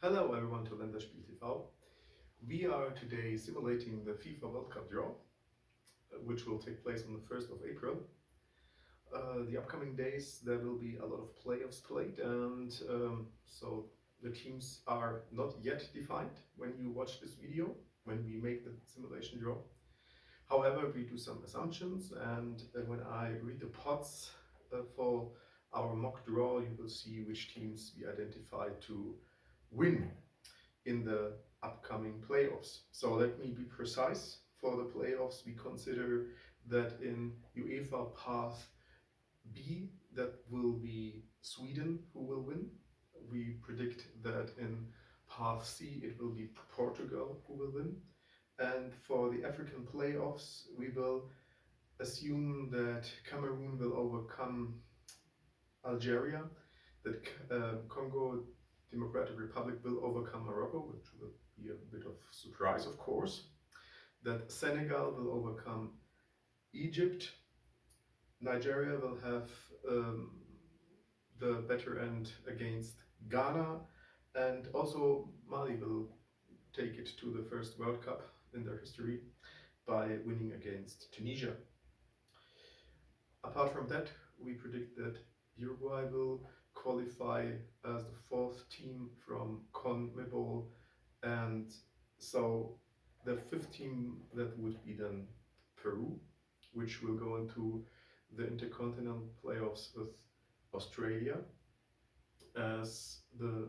Hello everyone to Länderspiel TV. We are today simulating the FIFA World Cup draw, which will take place on the 1st of April. The upcoming days there will be a lot of playoffs played, and so the teams are not yet defined when you watch this video, when we make the simulation draw. However, we do some assumptions, and when I read the pots for our mock draw, you will see which teams we identify to win in the upcoming playoffs. So let me be precise. For the playoffs, we consider that in UEFA Path B, that will be Sweden who will win. We predict that in Path C, it will be Portugal who will win. And for the African playoffs, we will assume that Cameroon will overcome Algeria, that Congo Democratic Republic will overcome Morocco, which will be a bit of surprise, of course, that Senegal will overcome Egypt, Nigeria will have the better end against Ghana, and also Mali will take it to the first World Cup in their history by winning against Tunisia. Apart from that, we predict that Uruguay will qualify as the fourth team from CONMEBOL, and so the fifth team that would be then Peru, which will go into the intercontinental playoffs with Australia as the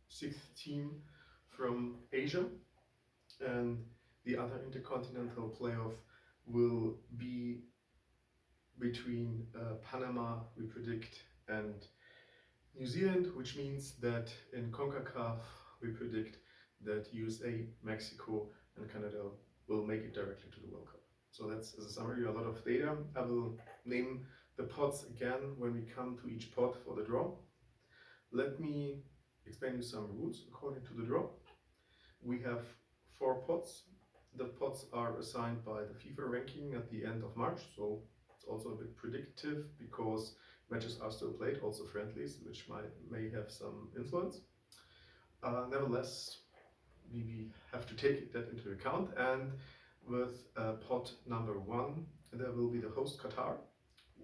sixth team from Asia, and the other intercontinental playoff will be between Panama, we predict, and New Zealand, which means that in CONCACAF we predict that USA, Mexico, and Canada will make it directly to the World Cup. So that's, as a summary, a lot of data. I will name the pots again when we come to each pot for the draw. Let me explain you some rules according to the draw. We have 4 pots. The pots are assigned by the FIFA ranking at the end of March, so it's also a bit predictive because matches are still played, also friendlies, which may have some influence. Nevertheless, we have to take that into account, and with pot number 1, there will be the host Qatar,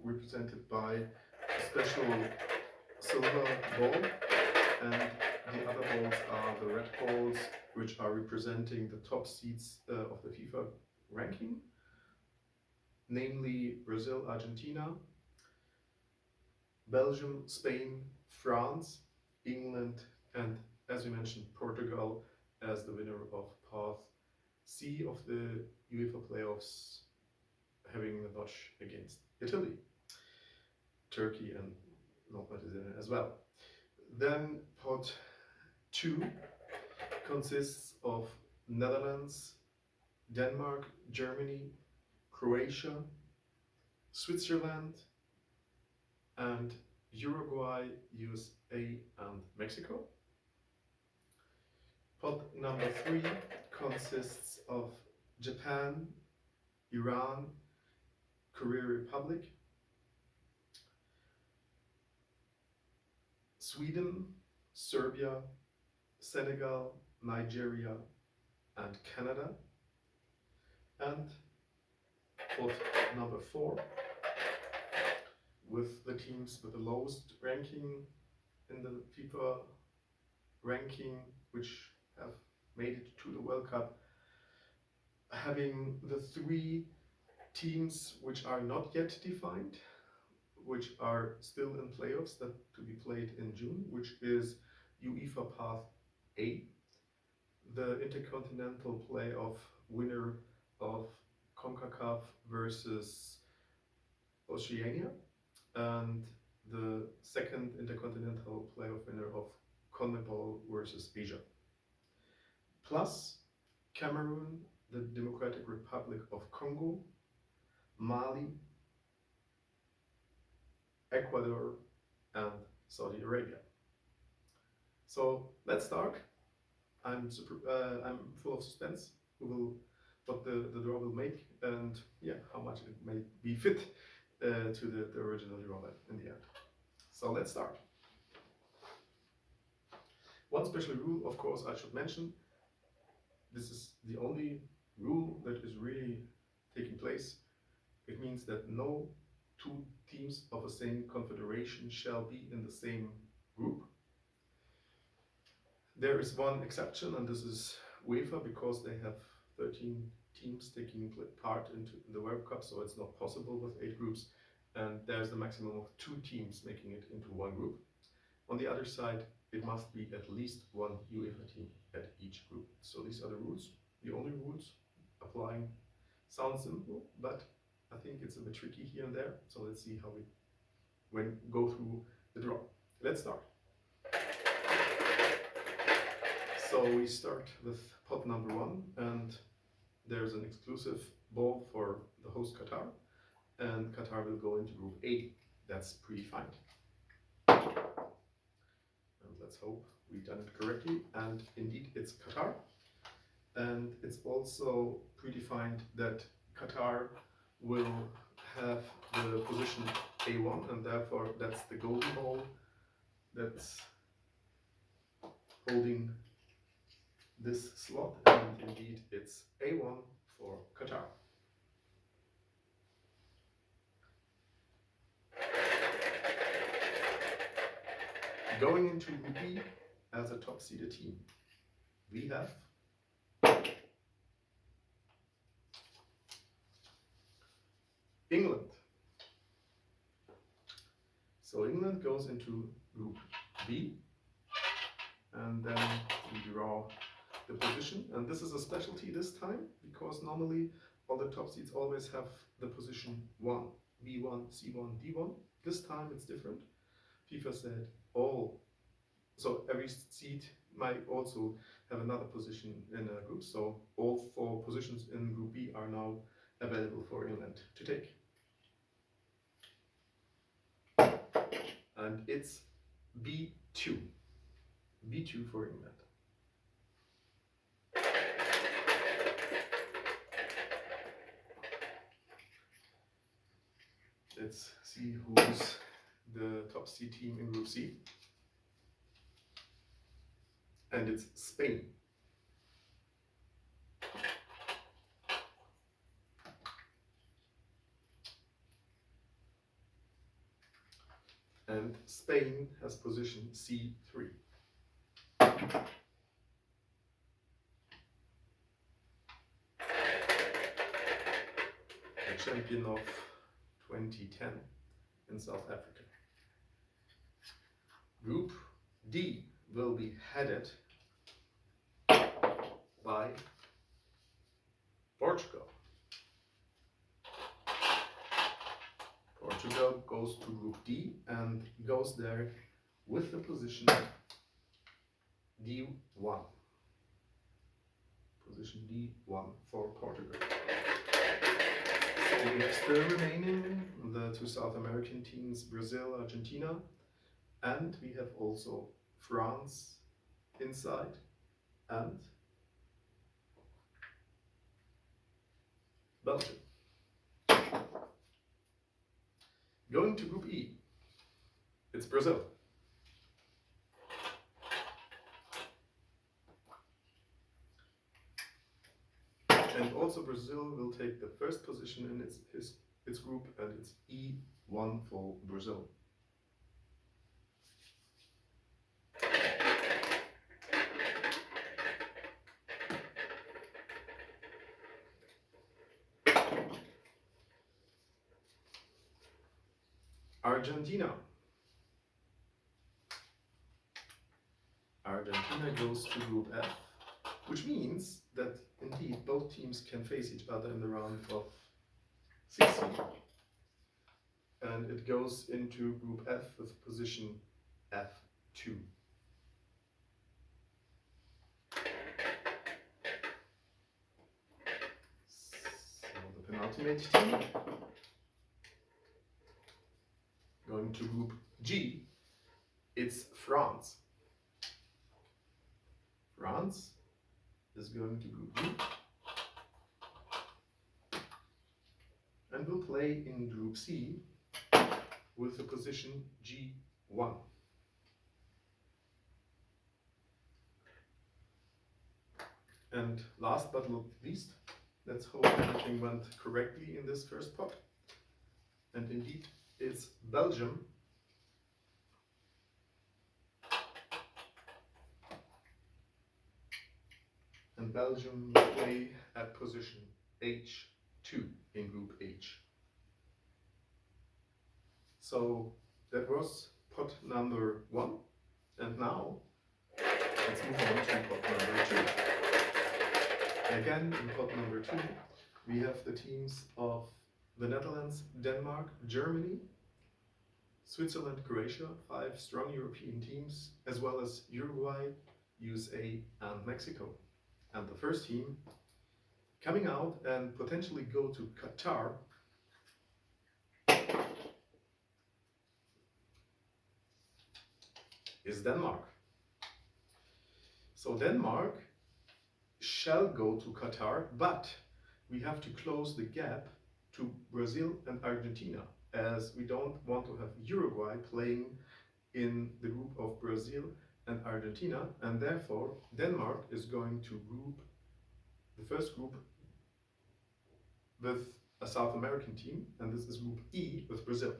represented by a special silver ball, and the other balls are the red balls, which are representing the top seeds of the FIFA ranking, namely Brazil, Argentina, Belgium, Spain, France, England, and as we mentioned, Portugal as the winner of Path C of the UEFA playoffs, having the notch against Italy, Turkey, and North Macedonia as well. Then pot 2 consists of Netherlands, Denmark, Germany, Croatia, Switzerland, and Uruguay, USA, and Mexico. Pot number 3 consists of Japan, Iran, Korea Republic, Sweden, Serbia, Senegal, Nigeria, and Canada. And pot number 4, with the teams with the lowest ranking in the FIFA ranking, which have made it to the World Cup, having the 3 teams which are not yet defined, which are still in playoffs that to be played in June, which is UEFA Path A, the intercontinental playoff winner of CONCACAF versus Oceania, and the second intercontinental playoff winner of CONMEBOL versus Asia. Plus Cameroon, the Democratic Republic of Congo, Mali, Ecuador, and Saudi Arabia. So let's start. I'm full of suspense. What the draw will make, and yeah, how much it may be fit to the original draw in the end. So let's start. One special rule, of course, I should mention. This is the only rule that is really taking place. It means that no two teams of the same confederation shall be in the same group. There is one exception, and this is UEFA, because they have 13 teams taking part into the World Cup, so it's not possible with 8 groups, and there's the maximum of 2 teams making it into one group. On the other side, it must be at least one UEFA team at each group. So these are the rules, the only rules applying. Sounds simple, but I think it's a bit tricky here and there, so let's see how we go through the draw. Let's start. So we start with pot number 1, and there's an exclusive ball for the host Qatar, and Qatar will go into group A. That's predefined. And let's hope we've done it correctly, and indeed it's Qatar. And it's also predefined that Qatar will have the position A1, and therefore that's the golden ball that's holding this slot, and indeed it's A1 for Qatar. Going into Group B as a top-seeded team, we have England. So England goes into Group B, and then we draw the position. And this is a specialty this time, because normally all the top seeds always have the position 1, B1, C1, D1. This time it's different. FIFA said so every seed might also have another position in a group. So all 4 positions in Group B are now available for England to take. And it's B2. B2 for England. Let's see who's the top C team in Group C. And it's Spain. And Spain has position C3. The champion of 2010 in South Africa. Group D will be headed by Portugal. Portugal goes to Group D and goes there with the position D1. Position D1 for Portugal. So we have still remaining the 2 South American teams, Brazil, Argentina, and we have also France inside, and Belgium. Going to Group E, it's Brazil. And also Brazil will take the first position in its group, and it's E1 for Brazil. Argentina. Argentina goes to Group F, which means that indeed both teams can face each other in the round of 16. And it goes into Group F with position F2. So the penultimate team, going to Group G, it's France. France is going to Group G and will play in Group C with the position G1. And last but not least, let's hope everything went correctly in this first pot. And indeed, it's Belgium. And Belgium play at position H2 in Group H. So that was pot number 1. And now let's move on to pot number 2. Again, in pot number 2, we have the teams of the Netherlands, Denmark, Germany, Switzerland, Croatia, 5 strong European teams, as well as Uruguay, USA, and Mexico. And the first team coming out and potentially go to Qatar is Denmark. So Denmark shall go to Qatar, but we have to close the gap to Brazil and Argentina, as we don't want to have Uruguay playing in the group of Brazil and Argentina, and therefore Denmark is going to group the first group with a South American team, and this is Group E with Brazil.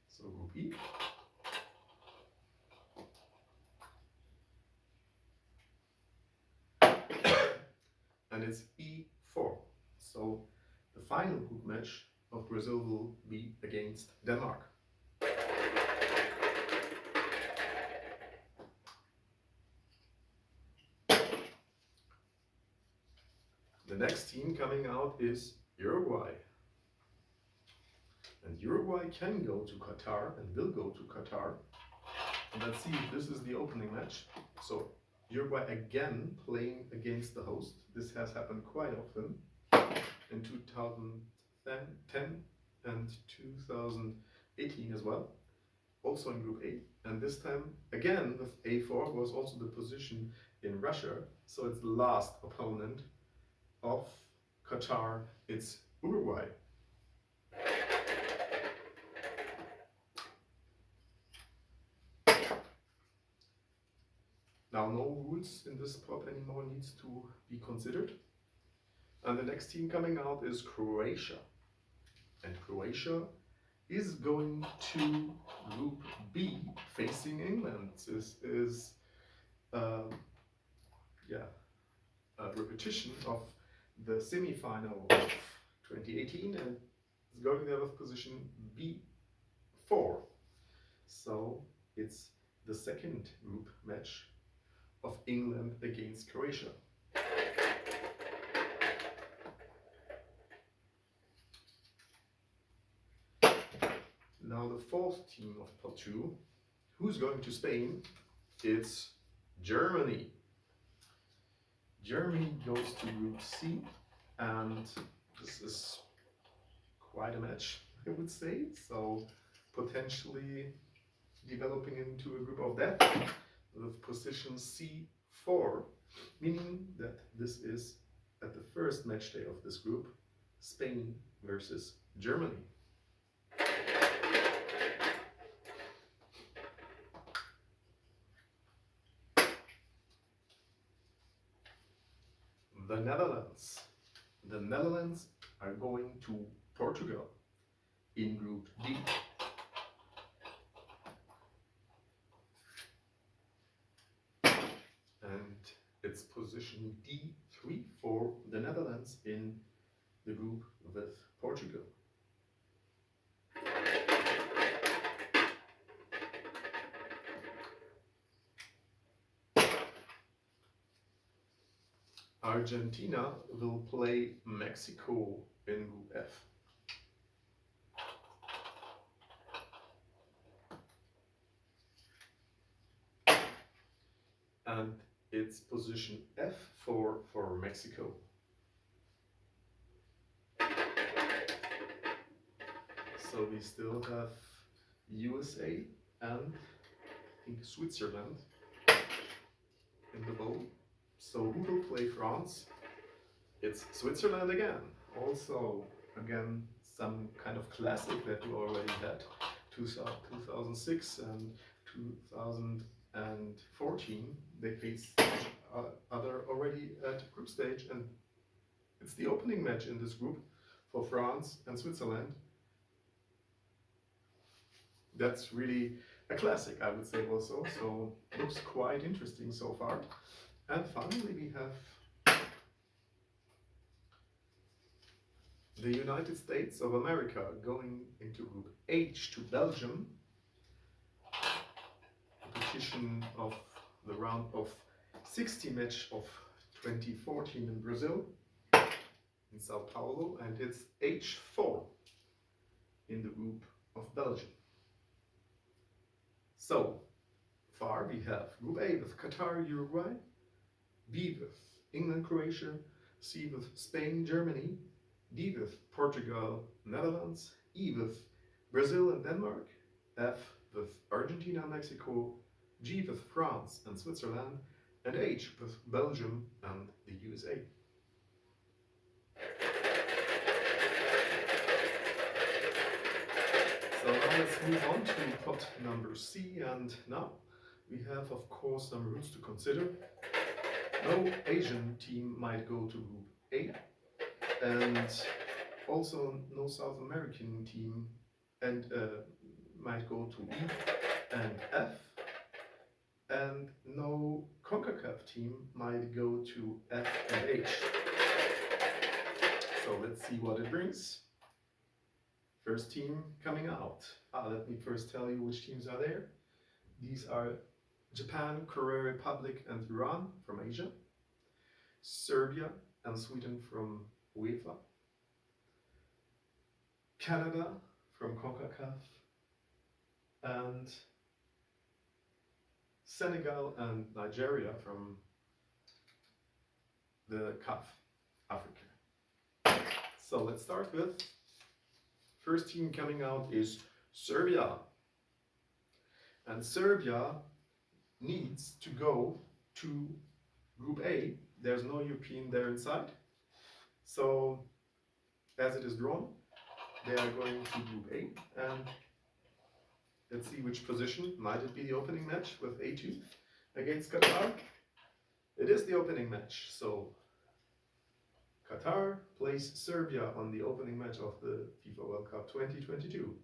So Group E. And it's E4. So the final group match of Brazil will be against Denmark. The next team coming out is Uruguay. And Uruguay can go to Qatar and will go to Qatar. And let's see if this is the opening match. So Uruguay again playing against the host. This has happened quite often in 2010 and 2018 as well. Also in Group A. And this time again with A4 was also the position in Russia. So it's the last opponent of Qatar. It's Uruguay. Now no rules in this pot anymore needs to be considered. And the next team coming out is Croatia. And Croatia is going to Group B facing England. This is a repetition of the semi-final of 2018, and it's going there with position B4. So it's the second group match of England against Croatia. Now the fourth team of pot 2, who's going to Spain? It's Germany. Germany goes to Group C, and this is quite a match, I would say. So potentially developing into a group of death with position C4, meaning that this is at the first match day of this group, Spain versus Germany. The Netherlands. The Netherlands are going to Portugal in Group D. And it's position D3 for the Netherlands in the group with Portugal. Argentina will play Mexico in Group F. And it's position F4 for Mexico. So we still have USA and I think Switzerland in the bowl. So who will play France? It's Switzerland again. Also, again, some kind of classic that we already had, 2006 and and 14, they face each other already at group stage, and it's the opening match in this group for France and Switzerland. That's really a classic, I would say also, so looks quite interesting so far. And finally we have the United States of America going into Group H to Belgium. Competition of the round of 60 match of 2014 in Brazil, in Sao Paulo, and it's H4 in the group of Belgium. So far we have Group A with Qatar, Uruguay, B with England, Croatia, C with Spain, Germany, D with Portugal, Netherlands, E with Brazil and Denmark, F with Argentina and Mexico, G with France and Switzerland, and H with Belgium and the USA. So now let's move on to pot number C, and now we have of course some rules to consider. No Asian team might go to Group A, and also no South American team and might go to E and F, and no CONCACAF team might go to F and H. So let's see what it brings. First team coming out. Let me first tell you which teams are there. These are Japan, Korea Republic and Iran from Asia, Serbia and Sweden from UEFA, Canada from CONCACAF, and Senegal and Nigeria from the CAF, Africa. So let's start with first team coming out is Serbia. And Serbia needs to go to Group A. There's no European there inside. So as it is drawn, they are going to Group A, and let's see which position. Might it be the opening match with A2 against Qatar? It is the opening match, so Qatar plays Serbia on the opening match of the FIFA World Cup 2022.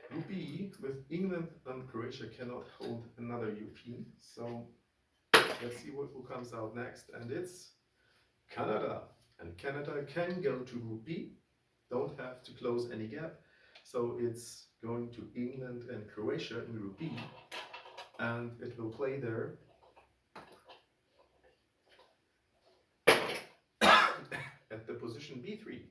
Group B with England and Croatia cannot hold another European, so let's see who comes out next, and it's Canada. And Canada can go to Group B, don't have to close any gap, so it's going to England and Croatia in Group B, and it will play there at the position B3.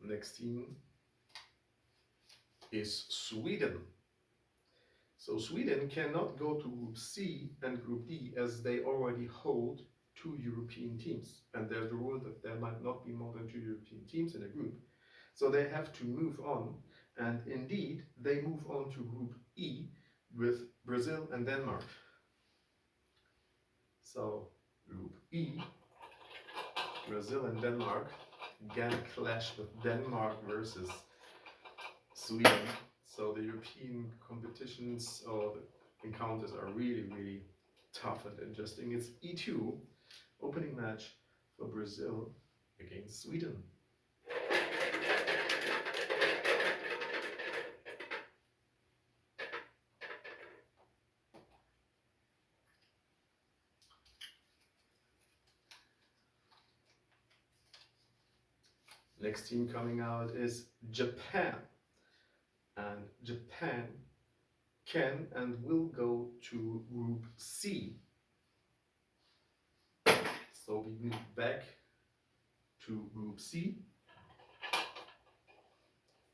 Next team is Sweden. So Sweden cannot go to Group C and Group D as they already hold 2 European teams. And there's a rule that there might not be more than 2 European teams in a group. So they have to move on. And indeed, they move on to Group E with Brazil and Denmark. So Group E, Brazil and Denmark, again clash with Denmark versus Sweden. So the European competitions or the encounters are really, really tough and interesting. It's E2, opening match for Brazil against Sweden. Next team coming out is Japan. And Japan can and will go to Group C. So we move back to Group C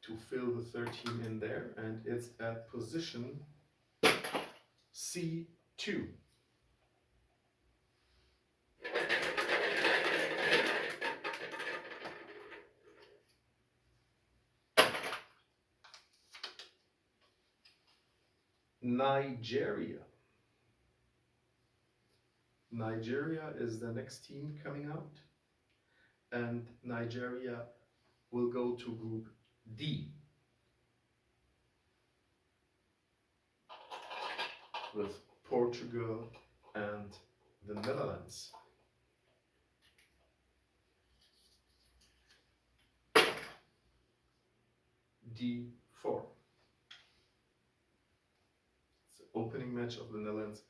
to fill the third team in there, and it's at position C2. Nigeria. Nigeria is the next team coming out, and Nigeria will go to Group D with Portugal and the Netherlands. D4. It's the opening match of the Netherlands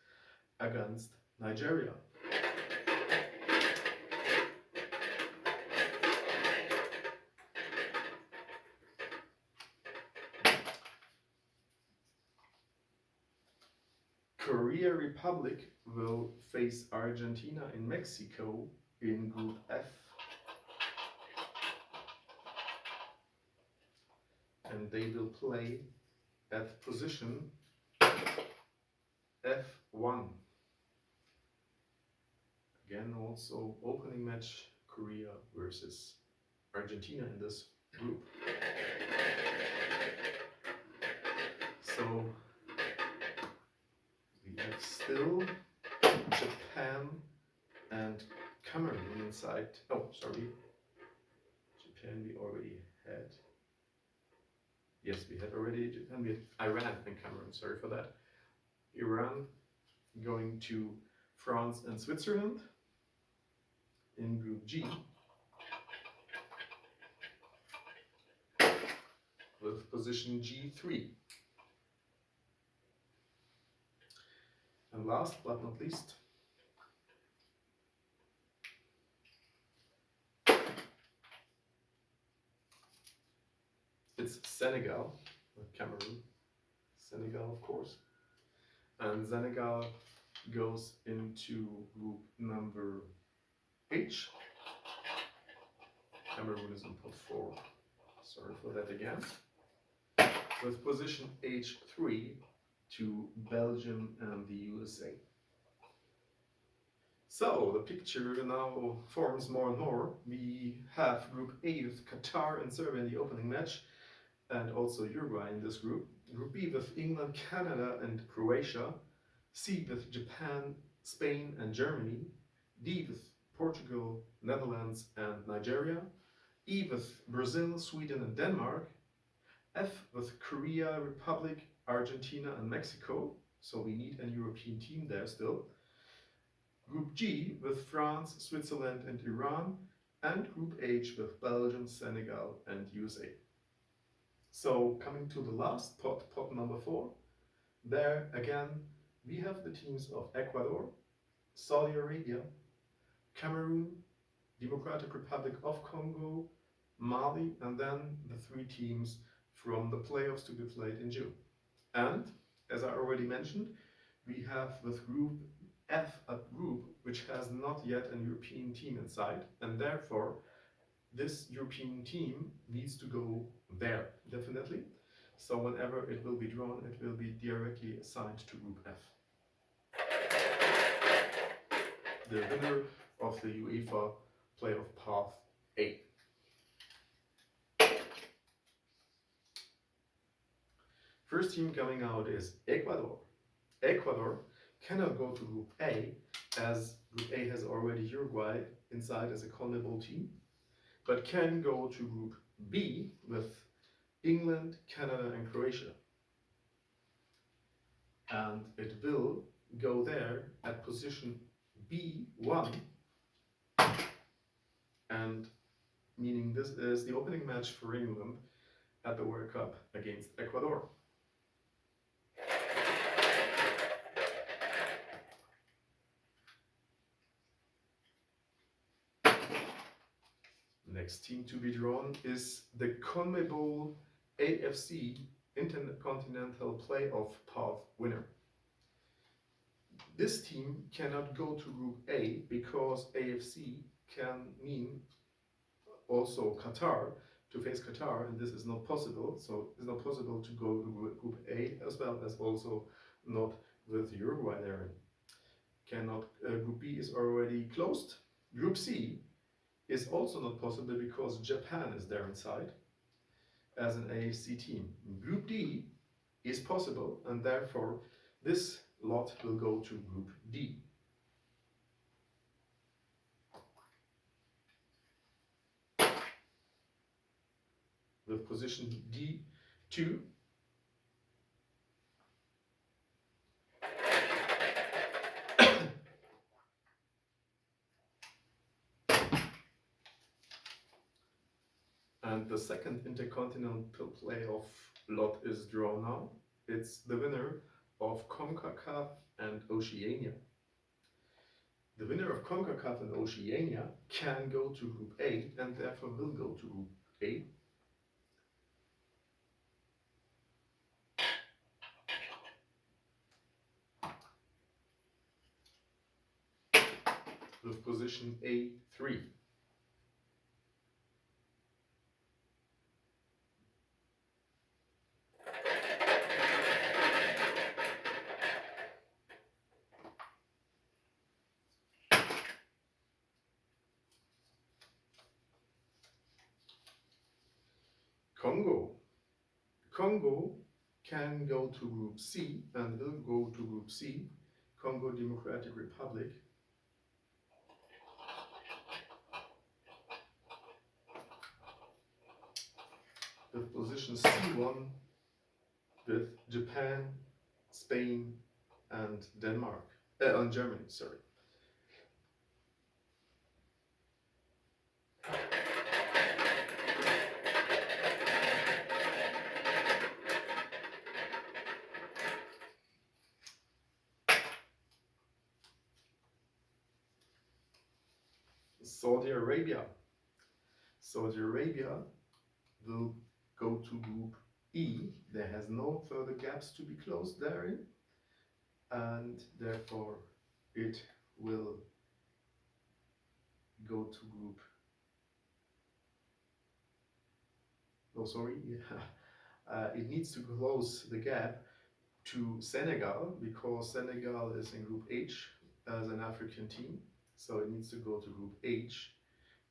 against Nigeria. Korea Republic will face Argentina in Mexico in Group F. And they will play at position F1. Again, also opening match Korea versus Argentina in this group. So we have still Japan and Cameroon inside. Oh, sorry. Japan we already had. Yes, we had already Japan. We had Iran and Cameroon. Sorry for that. Iran going to France and Switzerland in Group G with position G3. And last but not least, it's Senegal, not Cameroon. Senegal, of course. And Senegal goes into group number H. Cameroon is in pot 4. Sorry for that again. With position H3 to Belgium and the USA. So the picture now forms more and more. We have Group A with Qatar and Serbia in the opening match, and also Uruguay in this group. Group B with England, Canada and Croatia. C with Japan, Spain and Germany. D with Portugal, Netherlands and Nigeria. E with Brazil, Sweden and Denmark. F with Korea, Republic, Argentina and Mexico. So we need a European team there still. Group G with France, Switzerland and Iran. And Group H with Belgium, Senegal and USA. So coming to the last pot, pot number 4. There again we have the teams of Ecuador, Saudi Arabia, Cameroon, Democratic Republic of Congo, Mali, and then the 3 teams from the playoffs to be played in June. And as I already mentioned, we have with Group F a group which has not yet a European team inside, and therefore this European team needs to go there, definitely. So whenever it will be drawn, it will be directly assigned to Group F. The winner of the UEFA playoff path A. First team coming out is Ecuador. Ecuador cannot go to Group A, as Group A has already Uruguay inside as a CONMEBOL team, but can go to Group B with England, Canada and Croatia. And it will go there at position B1, and meaning this is the opening match for England at the World Cup against Ecuador. Next team to be drawn is the CONMEBOL AFC Intercontinental Playoff Path winner. This team cannot go to Group A because AFC can mean also Qatar, to face Qatar, and this is not possible. So it's not possible to go to Group A, as well as also not with Uruguay there. Cannot. Group B is already closed. Group C is also not possible because Japan is there inside as an AFC team. Group D is possible, and therefore this lot will go to Group D. With position D2, and the second intercontinental playoff lot is drawn now. It's the winner of CONCACAF and Oceania. The winner of CONCACAF and Oceania can go to Group A and therefore will go to Group A. With position A3. Congo. Congo can go to Group C and will go to Group C, Congo Democratic Republic. With position C1 with Japan, Spain, and Denmark, and Germany, sorry. Saudi Arabia. Saudi Arabia will go to Group E. There has no further gaps to be closed therein, and therefore it will go to Group. Oh, sorry. It needs to close the gap to Senegal because Senegal is in Group H as an African team, so it needs to go to Group H,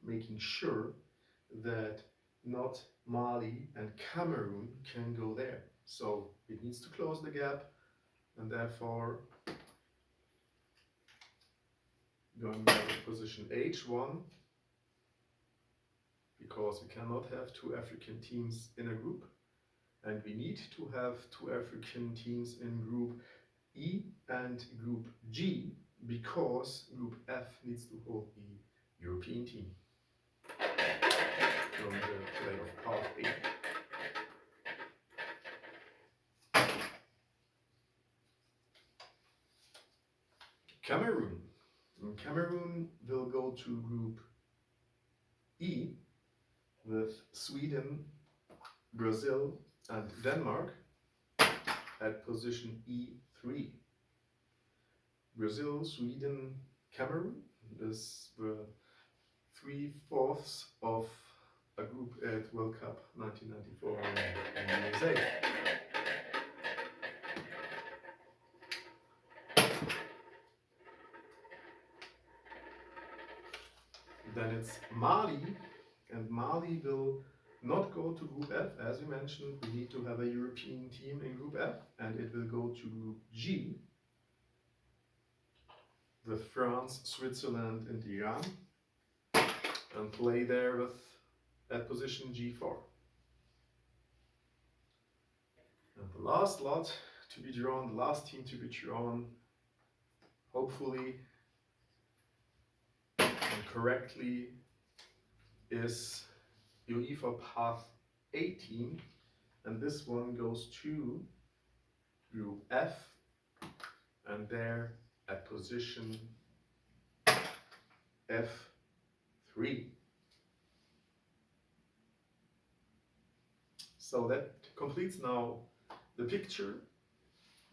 making sure that not Mali and Cameroon can go there. So it needs to close the gap, and therefore going back to position H1, because we cannot have two African teams in a group, and we need to have two African teams in Group E and Group G, because Group F needs to hold the European team from the playoff path A. Cameroon. Cameroon will go to Group E with Sweden, Brazil, and Denmark at position E3. Brazil, Sweden, Cameroon is the 3/4 of a group at World Cup 1994 in the USA. Then it's Mali, and Mali will not go to Group F. As we mentioned, we need to have a European team in Group F, and it will go to Group G with France, Switzerland, and Iran, and play there with at position G4. And the last lot to be drawn, the last team to be drawn, hopefully and correctly, is UEFA Path 18, and this one goes to Group F, and there at position F3. So that completes now the picture.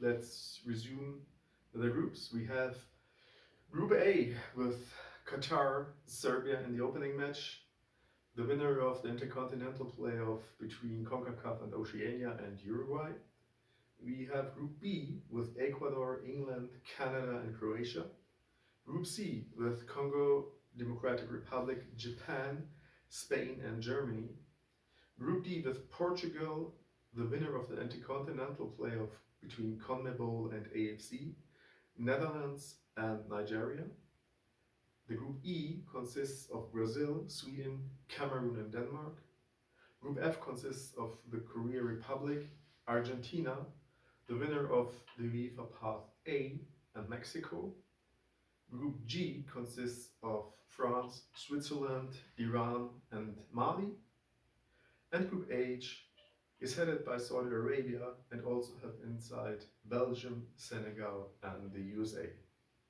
Let's resume the groups. We have Group A with Qatar, Serbia in the opening match, the winner of the intercontinental playoff between CONCACAF and Oceania and Uruguay. We have Group B with Ecuador, England, Canada, and Croatia. Group C with Congo Democratic Republic, Japan, Spain, and Germany. Group D with Portugal, the winner of the Intercontinental playoff between CONMEBOL and AFC, Netherlands and Nigeria. The Group E consists of Brazil, Sweden, Cameroon and Denmark. Group F consists of the Korea Republic, Argentina, the winner of the UEFA Path A, and Mexico. Group G consists of France, Switzerland, Iran and Mali. And Group H is headed by Saudi Arabia and also have inside Belgium, Senegal and the USA.